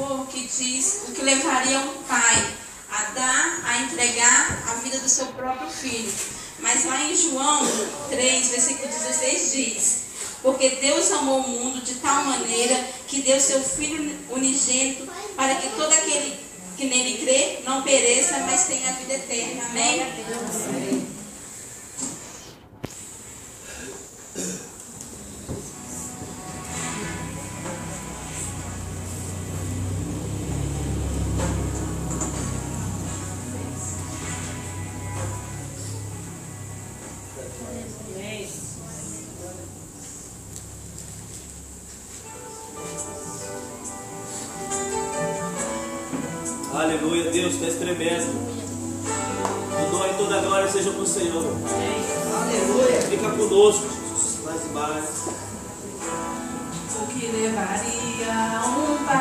louvor que diz o que levaria um pai a entregar a vida do seu próprio filho. Mas lá em João 3, versículo 16 diz: porque Deus amou o mundo de tal maneira que deu seu Filho unigênito para que todo aquele que nele crê não pereça, mas tenha a vida eterna. Amém? Amém. Aleluia, Deus, tu és tremendo. Toda e toda a glória seja para o Senhor. Aleluia. Fica conosco, Jesus, mais e mais. O que levaria um pai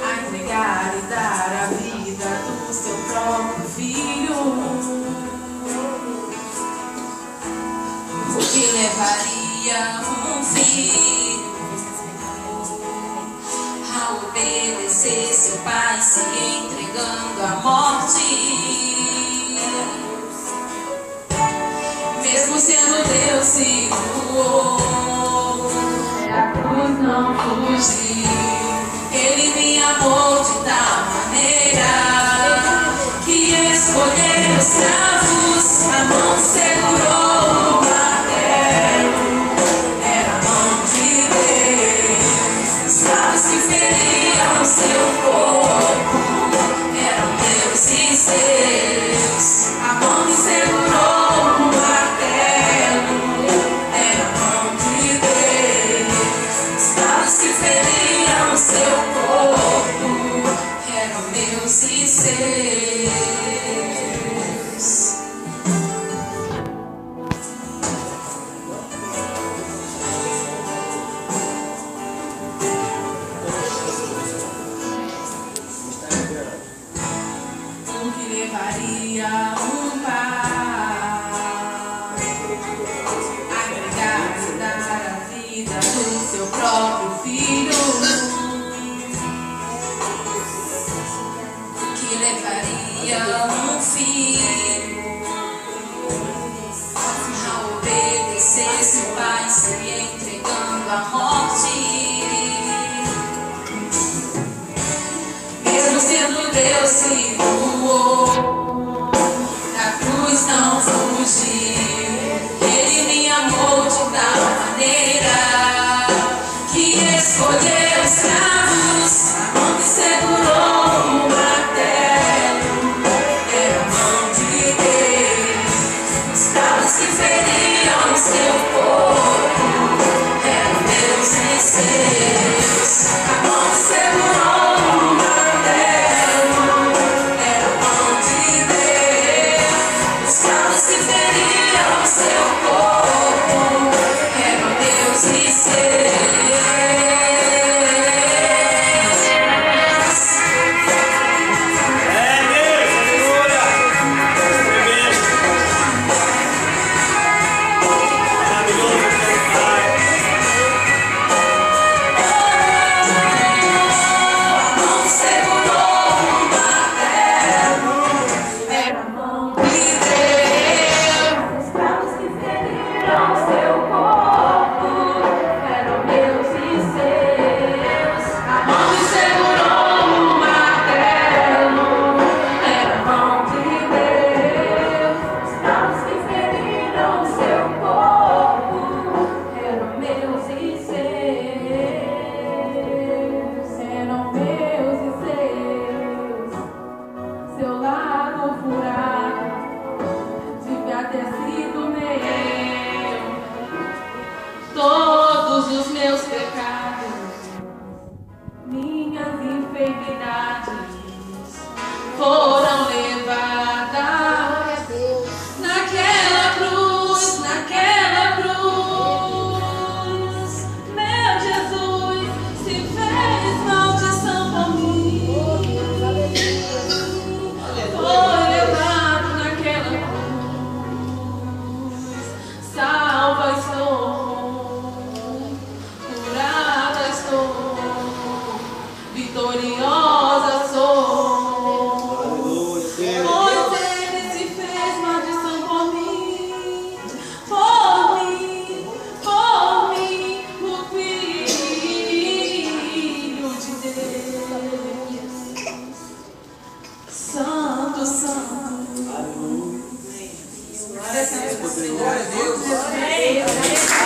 a entregar e dar a vida do seu próprio filho? O que levaria um filho a obedecer seu pai, se entregando à morte? Mesmo sendo Deus, se doou, a cruz não fugiu. Ele me amou de tal maneira que escolheu os cravos, a mão segurou o martelo. Era a mão de Deus, os cravos que feriam o seu corpo eram meus e seus. A mão que segurou o martelo era a mão de Deus. Os cravos que feriam o seu corpo eram meus e seus. O que levaria um pai a entregar e dar a vida do seu próprio filho? O que levaria um filho a obedecer seu pai, se entregando à morte? Mesmo sendo Deus, se doou, da cruz não fugiu. Ele me amou de tal maneira que escolheu os cravos, a mão que segurou o martelo era a mão de Deus. Os cravos que feriam o seu corpo eram meus e seus. A mão que segurou o martelo era a mão de Deus. Os cravos que feriam o seu corpo eram meus e seus. Santo, Santo. Aleluia. Glória a Deus.